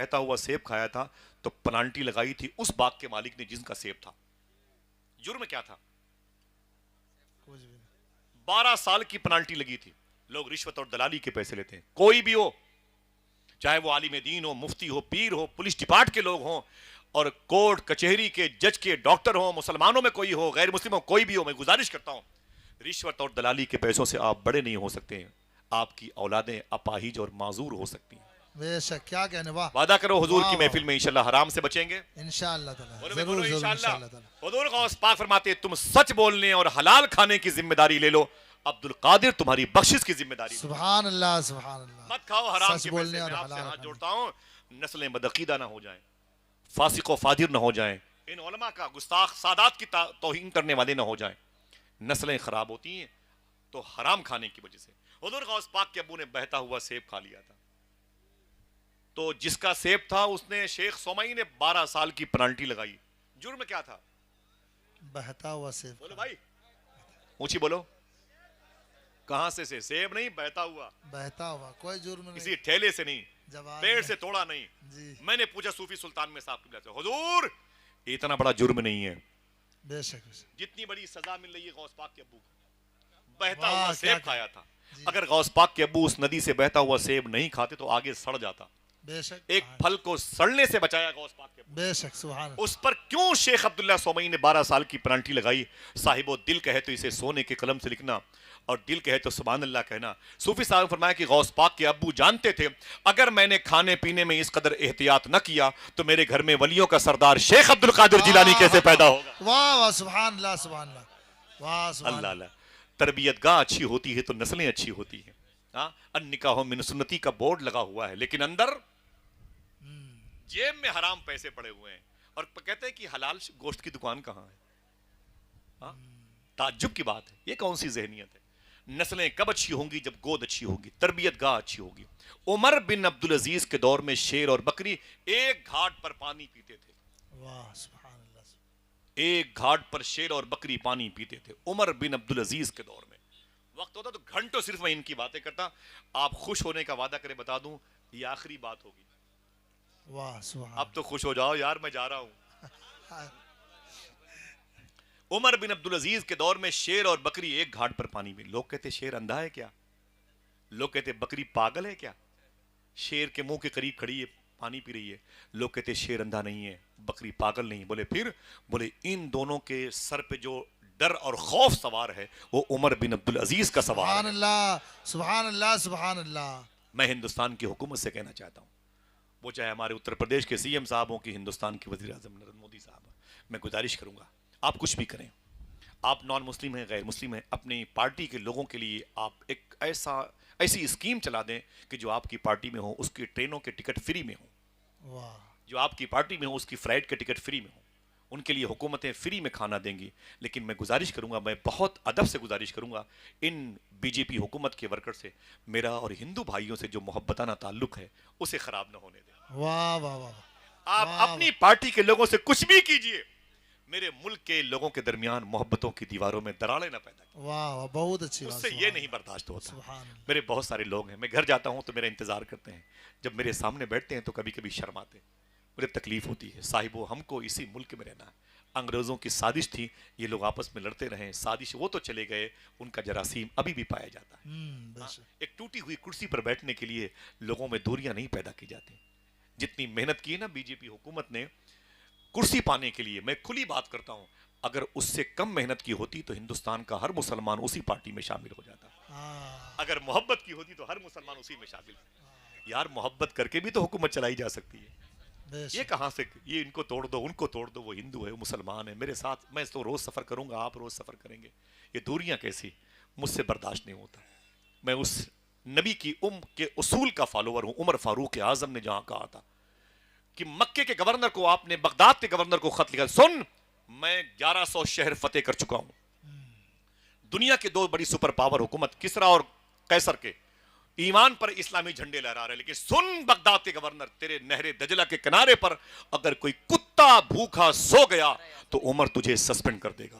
بہتا ہوا سیب کھایا تھا تو پنالٹی لگائی تھی اس باغ کے مالک نے جن کا سیب تھا. جرم کیا تھا؟ 12 سال کی پنالٹی لگی تھی. لوگ رشوت اور دلالی کے پیسے لیتے ہیں، کوئی بھی ہو، چاہے وہ عالم دین ہو، مفتی ہو، پیر ہو، پولیس ڈپارٹ کے لوگ ہوں، اور کورٹ کچہری کے جج کے ڈاکٹر ہوں، مسلمانوں میں کوئی ہو، غیر مسلم ہو، کوئی بھی ہو، میں گزارش کرتا ہوں رشوت اور دلالی کے پیسوں سے آپ بڑے نہیں ہو سکتے ہیں. آپ کی اولادیں اپاہج اور معذور ہو سکتی ہیں. بے شک، کیا کہنے. واہ، وعدہ کرو حضور کی واہ، محفل میں انشاءاللہ حرام سے بچیں گے. انشاءاللہ تعالی، بولو ضرور بولو ضرور انشاءاللہ. انشاءاللہ تعالی. حضور غوث پاک فرماتے ہیں تم سچ بولنے اور حلال کھانے کی ذمہ داری لے لو، عبد القادر تمہاری بخشش کی ذمہ داری لے لو. سبحان اللہ، سبحان اللہ. مت کھاؤ حرام سچ کے بولنے پیسے. اور میں آپ سے حلال ہاتھ کھانے. جوڑتا ہوں نسلیں بدعقیدہ نہ ہو جائیں، فاسق و فاجر نہ ہو جائیں، ان علماء کا گستاخ سادات کی توہین کرنے والے نہ ہو جائیں. نسلیں خراب ہوتی ہیں تو حرام کھانے کی وجہ سے. حضور غوث پاک کے ابو نے بہتا ہوا سیب کھا لیا تھا، تو جس کا سیب تھا اس نے شیخ سومئی نے 12 سال کی پنالٹی لگائی. جرم کیا تھا؟ بہتا ہوا سیب. بولو بھائی، اونچی بولو. کہاں سے سیب نہیں، بہتا ہوا. بہتا ہوا، کوئی جرم نہیں. کسی ٹھیلے سے نہیں، جواب پیڑ میں. سے توڑا نہیں. جی، میں نے پوچھا صوفی سلطان میں صاحب قبلہ سے، حضور یہ اتنا بڑا جرم نہیں ہے، بے شک بے شک. جتنی بڑی سزا مل رہی ہے غوث پاک کے ابو کو. بہتا واہ، ہوا کیا سیب کھایا تھا. جی. اگر غوث پاک کے ابو اس ندی سے بہتا ہوا سیب نہیں کھاتے تو آگے سڑ جاتا. بے شک. ایک پھل کو سڑنے سے بچایا غوث پاک کے ابو. بے شک، سبحان اللہ. اس پر کیوں شیخ عبداللہ سومئی نے 12 سال کی پنالٹی لگائی؟ صاحب و دل کہے تو اسے سونے کے قلم سے لکھنا، اور دل کہے تو سبحان اللہ کہنا. صوفی صاحب نے فرمایا کہ غوث پاک کے ابو جانتے تھے اگر میں نے کھانے پینے میں اس قدر احتیاط نہ کیا تو میرے گھر میں ولیوں کا سردار شیخ عبد القادر جیلانی کیسے پیدا ہوگا. واہ واہ، سبحان اللہ، سبحان اللہ. واہ، سبحان اللہ اللہ. اللہ. تربیت گاہ اچھی ہوتی ہے تو نسلیں اچھی ہوتی ہیں. ہاں، النکاح من سنتی کا بورڈ لگا ہوا ہے لیکن اندر جیب میں حرام پیسے پڑے ہوئے ہیں، اور کہتے ہیں کہ حلال گوشت کی دکان کہاں ہے. ہاں، تعجب کی بات ہے. یہ کون سی ذہنیت ہے؟ نسلیں کب اچھی ہوں گی؟ جب گود اچھی ہوگی، تربیت گاہ اچھی ہوگی. عمر بن عبدالعزیز کے دور میں شیر اور بکری ایک گھاٹ پر پانی پیتے تھے. واہ، سبحان اللہ. ایک گھاٹ پر شیر اور بکری پانی پیتے تھے عمر بن عبدالعزیز کے دور میں. وقت ہوتا تو گھنٹوں صرف میں ان کی باتیں کرتا. آپ خوش ہونے کا وعدہ کریں، بتا دوں یہ آخری بات ہوگی. واہ، سبحان. اب تو خوش ہو جاؤ یار، میں جا رہا ہوں. عمر بن عبدالعزیز کے دور میں شیر اور بکری ایک گھاٹ پر پانی پی. لوگ کہتے شیر اندھا ہے کیا؟ لوگ کہتے بکری پاگل ہے کیا؟ شیر کے منہ کے قریب کھڑی ہے، پانی پی رہی ہے. لوگ کہتے شیر اندھا نہیں ہے، بکری پاگل نہیں. بولے پھر؟ بولے ان دونوں کے سر پہ جو ڈر اور خوف سوار ہے وہ عمر بن عبدالعزیز کا سوار سبحان ہے. اللہ، سبحان اللہ، سبحان اللہ. میں ہندوستان کی حکومت سے کہنا چاہتا ہوں، وہ چاہے ہمارے اتر پردیش کے سی ایم صاحب ہوں کہ ہندوستان کے وزیر اعظم نریندر مودی صاحب، میں گزارش کروں گا آپ کچھ بھی کریں. آپ نان مسلم ہیں، غیر مسلم ہیں، اپنی پارٹی کے لوگوں کے لیے آپ ایک ایسی اسکیم چلا دیں کہ جو آپ کی پارٹی میں ہو اس کی ٹرینوں کے ٹکٹ فری میں ہوں. واہ، جو آپ کی پارٹی میں ہو اس کی فلائٹ کے ٹکٹ فری میں ہوں. ان کے لیے حکومتیں فری میں کھانا دیں گی. لیکن میں گزارش کروں گا، میں بہت ادب سے گزارش کروں گا ان بی جے پی حکومت کے ورکر سے، میرا اور ہندو بھائیوں سے جو محبتانہ تعلق ہے اسے خراب نہ ہونے دیں. واہ، واہ، واہ. آپ واہ، اپنی پارٹی کے لوگوں سے کچھ بھی کیجئے، میرے ملک کے لوگوں کے درمیان محبتوں کی دیواروں میں دراڑیں نہ پیدا کریں. واہ، واہ، بہت اچھی اس بات. سے سبحان یہ نہیں برداشت ہوتا. سبحان اللہ. میرے بہت سارے لوگ ہیں، میں گھر جاتا ہوں تو میرا انتظار کرتے ہیں. جب میرے سامنے بیٹھتے ہیں تو کبھی کبھی شرماتے ہیں، مجھے تکلیف ہوتی ہے. صاحبو ہم کو اسی ملک میں رہنا ہے. انگریزوں کی سازش تھی، یہ لوگ آپس میں لڑتے رہے. سازش وہ تو چلے گئے، ان کا جراثیم ابھی بھی پایا جاتا ہے. بے شک. ایک ٹوٹی ہوئی کرسی پر بیٹھنے کے لیے لوگوں میں دوریاں نہیں پیدا کی جاتی. جتنی محنت کی ہے نا بی جے پی حکومت نے کرسی پانے کے لیے، میں کھلی بات کرتا ہوں، اگر اس سے کم محنت کی ہوتی تو ہندوستان کا ہر مسلمان اسی پارٹی میں شامل ہو جاتا. اگر محبت کی ہوتی تو ہر مسلمان اسی میں شامل. یار محبت کر کے بھی تو حکومت چلائی جا سکتی ہے. بے یہ شک. کہاں سے یہ ان کو توڑ دو ان کو توڑ دو، وہ ہندو ہے وہ مسلمان ہے میرے ساتھ، میں تو روز سفر کروں گا آپ روز سفر کریں گے، یہ دوریاں کیسی؟ مجھ سے برداشت نہیں ہوتا. میں اس نبی کی کے اصول کا فالوور ہوں. عمر فاروق اعظم نے جہاں کہا تھا کہ مکے کے گورنر کو، آپ نے بغداد کے گورنر کو خط لکھا، سن میں 1100 شہر فتح کر چکا ہوں. دنیا کے دو بڑی سپر پاور حکومت کسرا اور قیصر کے ایمان پر اسلامی جھنڈے لہرا رہے، لیکن سن بغداد کے گورنر، تیرے نہر دجلہ کے کنارے پر اگر کوئی کتا بھوکا سو گیا تو عمر تجھے سسپینڈ کر دے گا.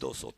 200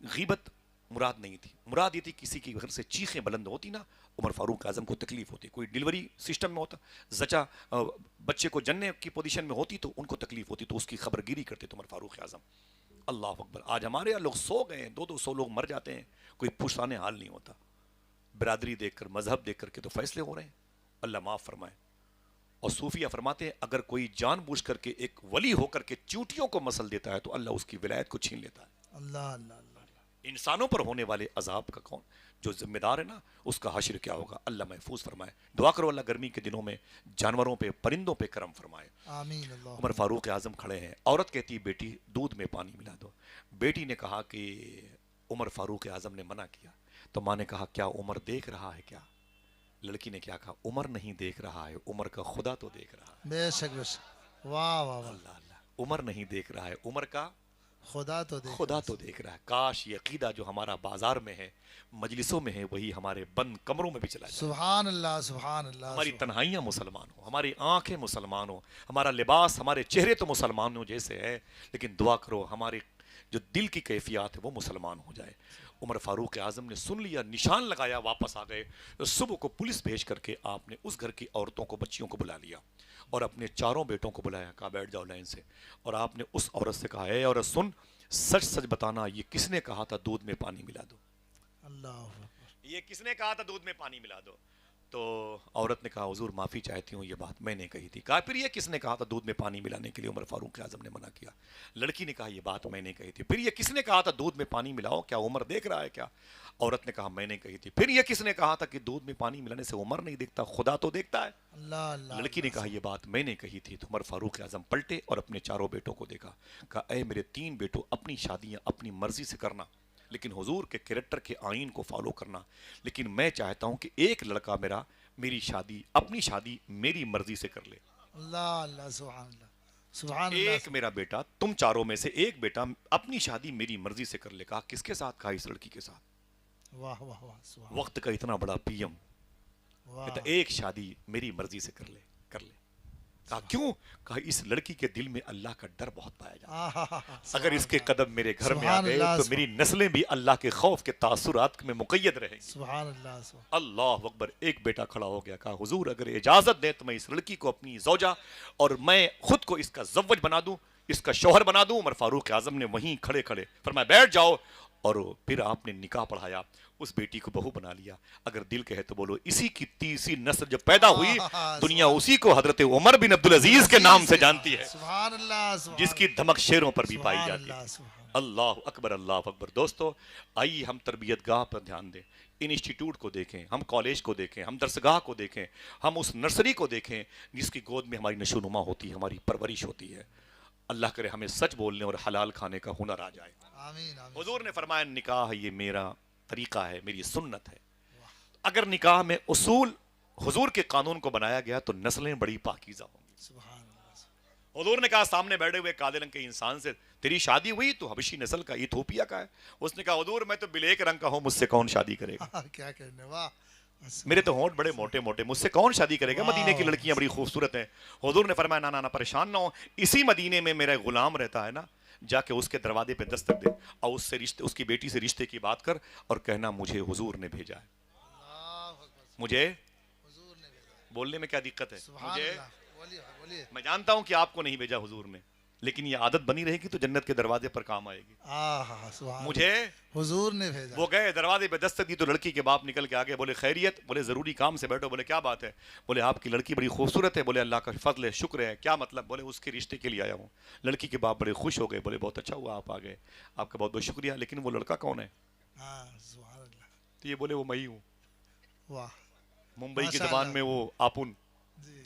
غیبت مراد نہیں تھی، مراد یہ تھی کسی کی گھر سے چیخیں بلند ہوتی نا، عمر فاروق اعظم کو تکلیف ہوتی، کوئی ڈیلیوری سسٹم میں ہوتا، زچا بچے کو جننے کی پوزیشن میں ہوتی تو ان کو تکلیف ہوتی، تو اس کی خبر گیری کرتے تھے عمر فاروق اعظم. اللہ اکبر. آج ہمارے یہاں لوگ سو گئے ہیں، 200 لوگ مر جاتے ہیں، کوئی پشتانے حال نہیں ہوتا. برادری دیکھ کر، مذہب دیکھ کر کے تو فیصلے ہو رہے ہیں. اللہ معاف فرمائے. اور صوفیہ فرماتے ہیں اگر کوئی جان بوجھ کر کے ایک ولی ہو کر کے چوٹیوں کو مسل دیتا ہے تو اللہ اس کی ولایت کو چھین لیتا ہے. اللہ اللہ اللہ. انسانوں پر ہونے والے عذاب کا کون جو ذمہ دار ہے نا، اس کا حشر کیا ہوگا. اللہ محفوظ فرمائے. دعا کرو اللہ گرمی کے دنوں میں جانوروں پہ، پرندوں پہ کرم فرمائے. آمین. اللہ. عمر فاروق اعظم کھڑے ہیں. عورت کہتی بیٹی دودھ میں پانی ملا دو. بیٹی نے کہا کہ عمر فاروق اعظم نے منع کیا. تو ماں نے کہا کیا عمر دیکھ رہا ہے کیا؟ لڑکی نے کیا کہا عمر نہیں دیکھ رہا ہے، عمر کا خدا تو دیکھ رہا ہے. بے شک بے شک. واہ واہ واہ. اللہ اللہ. عمر نہیں دیکھ رہا ہے، عمر کا خدا تو دیکھ. خدا تو دیکھ رہا ہے. کاش یہ عقیدہ جو ہمارا بازار میں ہے، مجلسوں میں ہے، وہی ہمارے بند کمروں میں بھی چلا جائے. سبحان اللہ سبحان اللہ. ہماری تنہائیاں مسلمان ہو، ہماری آنکھیں مسلمان ہو، ہمارا لباس، ہمارے چہرے تو مسلمانوں جیسے ہے، لیکن دعا کرو ہمارے جو دل کی کیفیات ہے وہ مسلمان ہو جائے. عمر فاروق اعظم نے سن لیا، نشان لگایا، واپس آ گئے. صبح کو پولیس بھیج کر کے آپ نے اس گھر کی عورتوں کو، بچیوں کو بلا لیا اور اپنے چاروں بیٹوں کو بلایا، کہا بیٹھ جاؤ لائن سے. اور آپ نے اس عورت سے کہا اے عورت سن، سچ سچ بتانا یہ کس نے کہا تھا دودھ میں پانی ملا دو؟ اللہ. یہ کس نے کہا تھا دودھ میں پانی ملا دو؟ تو عورت نے کہا حضور معافی چاہتی ہوں، یہ بات میں نے کہی تھی. کہا پھر یہ کس نے کہا تھا دودھ میں پانی ملانے کے لیے عمر فاروق اعظم نے منع کیا؟ لڑکی نے کہا یہ بات میں نے کہی تھی. پھر یہ کس نے کہا تھا دودھ میں پانی ملاؤ، کیا عمر دیکھ رہا ہے کیا؟ عورت نے کہا میں نے کہی تھی. پھر یہ کس نے کہا تھا کہ دودھ میں پانی ملانے سے عمر نہیں دیکھتا، خدا تو دیکھتا ہے؟ اللہ اللہ. لڑکی نے کہا یہ بات میں نے کہی تھی. تو عمر فاروق اعظم پلٹے اور اپنے چاروں بیٹوں کو دیکھا، کہا اے میرے 3 بیٹوں، اپنی شادیاں اپنی مرضی سے کرنا، لیکن حضور کے کریکٹر کے آئین کو فالو کرنا. لیکن میں چاہتا ہوں کہ ایک لڑکا میری شادی، اپنی شادی میری مرضی سے کر لے. اللہ اللہ. سبحان اللہ سبحان اللہ. ایک میرا بیٹا، تم چاروں میں سے ایک بیٹا اپنی شادی میری مرضی سے کر لے. کہا کس کے ساتھ؟ کہا اس لڑکی کے ساتھ. واہ واہ واہ. سبحان. وقت کا اتنا بڑا پی ایم واہ. کہتا ایک شادی میری مرضی سے کر لے. کہا کیوں؟ کہا اس لڑکی کے دل میں اللہ کا ڈر بہت پایا جاتا ہے. اگر اس کے قدم میرے گھر میں آ گئے تو میری نسلیں بھی اللہ کے خوف کے تاثرات میں مقید رہیں گی. سبحان اللہ. اللہ اکبر. ایک بیٹا کھڑا ہو گیا، کہا حضور اگر اجازت دیں تو میں اس لڑکی کو اپنی زوجہ اور میں خود کو اس کا زوج بنا دوں، اس کا شوہر بنا دوں. عمر فاروق اعظم نے وہیں کھڑے کھڑے فرمایا بیٹھ جاؤ. اور پھر آپ نے نکاح پڑھایا، اس بیٹی کو بہو بنا لیا. اگر دل کہے تو بولو اسی کی تیسری نسل جب پیدا ہوئی، دنیا اسی کو حضرت عمر بن عبدالعزیز کے نام سے جانتی ہے، سبحان اللہ. جس کی دھمک شیروں پر بھی پائی سبحان جاتی ہے. اللہ. سبحان. اللہ اکبر اللہ اکبر. دوستو آئیے ہم تربیت گاہ پر دھیان دیں، انسٹیٹیوٹ کو دیکھیں، ہم کالج کو دیکھیں، ہم درسگاہ کو دیکھیں، ہم اس نرسری کو دیکھیں جس کی گود میں ہماری نشو نما ہوتی ہے، ہماری پرورش ہوتی ہے. اللہ کرے ہمیں سچ بولنے اور حلال کھانے کا ہنر آ جائے. آمین آمین. حضور نے فرمایا نکاح یہ میرا طریقہ ہے، میری سنت ہے. اگر نکاح میں اصول حضور کے قانون کو بنایا گیا تو نسلیں بڑی پاکیزہ ہوں گی. سبحان اللہ. حضور نے کہا سامنے بیٹھے ہوئے کالے رنگ کے انسان سے تیری شادی ہوئی تو حبشی نسل کا، ایتھوپیا کا ہے. اس نے کہا حضور میں تو بلیک رنگ کا ہوں، مجھ سے کون شادی کرے گا؟ کیا کہنے. واہ. میرے تو ہونٹ بڑے موٹے موٹے، مجھ سے کون شادی کرے گا؟ مدینے کی لڑکیاں بڑی خوبصورت ہیں. حضور نے فرمایا نہ پریشان نہ ہو، اسی مدینے میں میرا غلام رہتا ہے نا، جا کے اس کے دروازے پہ دستک دے اور اس سے رشتے، اس کی بیٹی سے رشتے کی بات کر اور کہنا مجھے حضور نے بھیجا ہے. مجھے حضور نے بھیجا. بولنے میں کیا دقت ہے؟ سبحان مجھے، اللہ. بولیے بولیے. میں جانتا ہوں کہ آپ کو نہیں بھیجا حضور نے، لیکن یہ عادت بنی رہے گی تو جنت کے دروازے پر کام آئے گی. سبحان. مجھے حضور نے بھیجا. وہ گئے دروازے پہ دستک دی تو لڑکی کے باپ نکل کے آگے، بولے خیریت؟ بولے ضروری کام سے بیٹھو. بولے کیا بات ہے؟ بولے آپ کی لڑکی بڑی خوبصورت ہے. بولے اللہ کا فضل ہے، شکر ہے. کیا مطلب؟ بولے اس کے رشتے کے لیے آیا ہوں. لڑکی کے باپ بڑے خوش ہو گئے، بولے بہت اچھا ہوا آپ آ گئے، آپ کا بہت بہت شکریہ، لیکن وہ لڑکا کون ہے؟ سبحان اللہ. تو یہ بولے وہ میں ہی ہوں. واہ. ممبئی کی ماشاء زبان اللہ. میں وہ آپن. جی.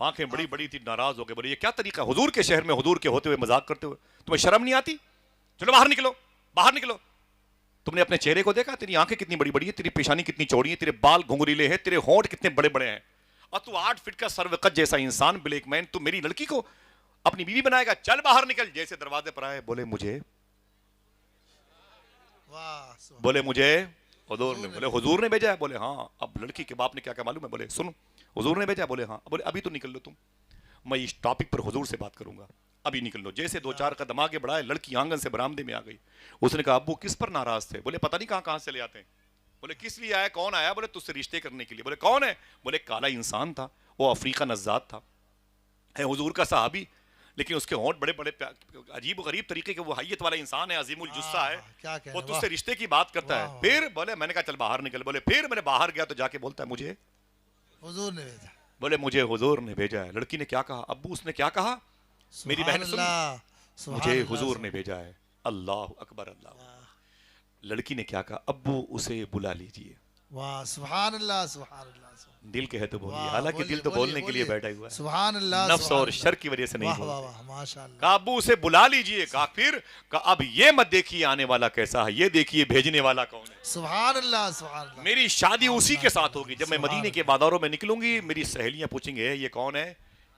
آنکھیں بڑی بڑی تھی، ناراض ہو گئے. بولے یہ کیا طریقہ ہے حضور کے شہر میں حضور کے ہوتے ہوئے مذاق کرتے ہوئے؟ تمہیں شرم نہیں آتی؟ چلو باہر نکلو، باہر نکلو. تم نے اپنے چہرے کو دیکھا؟ تیری آنکھیں کتنی بڑی بڑی ہیں، تیری پیشانی کتنی چوڑی ہے، تیرے بال گھنگریلے ہیں، تیرے ہونٹ کتنے بڑے بڑے ہیں، اور تو 8 فٹ کا سروقت جیسا انسان بلیک مین، تو میری لڑکی کو اپنی بیوی بنائے گا؟ چل باہر نکل. جیسے دروازے پر آئے بولے مجھے، بولے مجھے حضور نے، بولے حضور نے بھیجا ہے؟ بولے ہاں. اب لڑکی کے باپ نے کیا معلوم ہے؟ بولے سن حضور نے بھیجا ہے؟ بولے ہاں. بولے ابھی تو نکل لو تم، میں اس ٹاپک پر حضور سے بات کروں گا. ابھی نکل لو. جیسے 2-4 قدم آگے بڑھائے لڑکی آنگن سے برآمدے میں آ گئی. اس نے کہا ابو کس پر ناراض تھے؟ بولے پتہ نہیں کہاں سے لے آتے ہیں. بولے کس لیے آیا؟ کون آیا؟ بولے تجھ سے رشتے کرنے کے لیے. بولے کون ہے؟ بولے کالا انسان تھا, وہ افریقہ نژاد تھا, ہے حضور کا صحابی, لیکن اس کے ہونٹ بڑے بڑے عجیب و غریب طریقے کے, وہ حیت والا انسان ہے, عظیم الجثہ ہے, کیا وہ کہنا, تجھ سے رشتے کی بات کرتا ہے. پھر بولے میں نے کہا چل باہر نکل. بولے پھر میں نے باہر گیا تو جا کے بولتا ہے مجھے حضور نے بھیجا. بولے مجھے حضور نے بھیجا ہے. لڑکی نے کیا کہا؟ ابو اس نے کیا کہا؟ میری سبحان بہن سن, اللہ, سبحان مجھے اللہ, حضور نے بھیجا ہے. اللہ اکبر, اللہ. لڑکی نے کیا کہا؟ ابو اسے بلا لیجئے. واہ سبحان اللہ, سبحان اللہ, دل کہے تو بولیے, واہ, حالانکہ دل تو بولنے کے لیے بیٹھا ہوا ہے, سبحان اللہ, نفس اور شر کی وجہ سے نہیں واہ بولتا. واہ واہ, ماشاء اللہ. کہا ابو اسے بلا لیجئے. کہا پھر؟ کہا اب یہ مت دیکھیے آنے والا کیسا ہے, یہ دیکھیے بھیجنے والا کون ہے. سبحان اللہ, سبحان اللہ. میری شادی اسی کے ساتھ ہوگی. جب میں مدینے کے بازاروں میں نکلوں گی, میری سہیلیاں پوچھیں گے یہ کون ہے,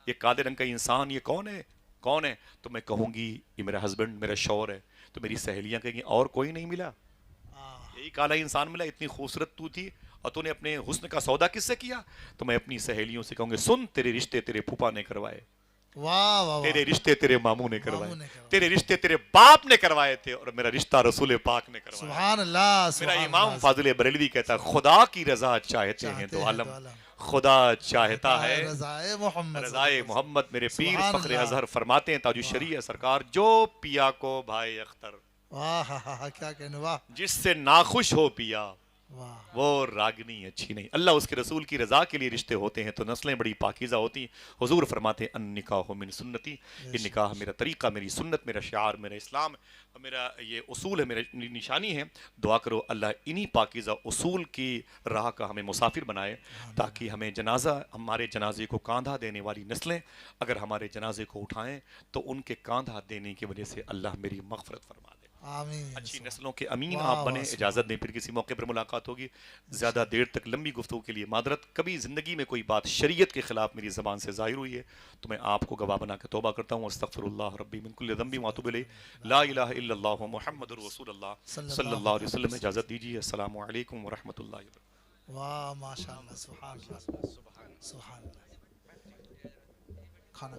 یہ کالے رنگ کا انسان یہ کون ہے, کون ہے؟ تو میں کہوں گی یہ میرا ہسبینڈ, میرا شوہر ہے. تو میری سہیلیاں کہیں گی اور کوئی نہیں ملا, یہی کالا انسان ملا, اتنی خوبصورت تو تھی اور تو نے اپنے حسن کا سودا کس سے کیا؟ تو میں اپنی سہیلیوں سے کہوں گے سن, تیرے رشتے تیرے پھوپا نے کروائے, واہ واہ, تیرے رشتے تیرے ماموں نے کروائے, تیرے رشتے تیرے باپ نے کروائے تھے, اور میرا رشتہ رسول پاک نے کروایا. سبحان اللہ. میرا امام فاضل بریلوی کہتا ہے خدا کی رضا چاہتے ہیں تو عالم خدا چاہتا ہے رضائے محمد. رضائے محمد. میرے پیر سبحان فخر اللہ. اظہر فرماتے ہیں, تاج الشریعہ سرکار, جو پیا کو بھائی اختر, واہ, کیا کہنا, واہ جس سے ناخوش ہو پیا واہ. وہ راگنی اچھی نہیں. اللہ اس کے رسول کی رضا کے لیے رشتے ہوتے ہیں تو نسلیں بڑی پاکیزہ ہوتی ہیں. حضور فرماتے ہیں ان نکاح من سنتی, یہ نکاح میرا طریقہ, میری سنت, میرا شعار, میرا اسلام, میرا یہ اصول ہے, میرا نشانی ہے. دعا کرو اللہ انہی پاکیزہ اصول کی راہ کا ہمیں مسافر بنائے, تاکہ ہمیں جنازہ, ہمارے جنازے کو کاندھا دینے والی نسلیں اگر ہمارے جنازے کو اٹھائیں تو ان کے کاندھا دینے کی وجہ سے اللہ میری مغفرت فرما دے. آمین. اچھی نسلوں کے امین آپ بنے. اجازت دیں, پھر کسی موقع پر ملاقات ہوگی. زیادہ دیر تک لمبی گفتگو کے لیے معذرت. کبھی زندگی میں کوئی بات شریعت کے خلاف میری زبان سے ظاہر ہوئی ہے تو میں آپ کو گواہ بنا کے توبہ کرتا ہوں. استغفر اللہ ربی من کل ذنب واتوب الیہ. لا الہ الا اللہ محمد رسول اللہ صلی اللہ علیہ وسلم. اجازت دیجیے. السلام علیکم ورحمۃ اللہ وبرکاتہ. واہ ماشاء اللہ, سبحان اللہ, سبحان اللہ. کھانا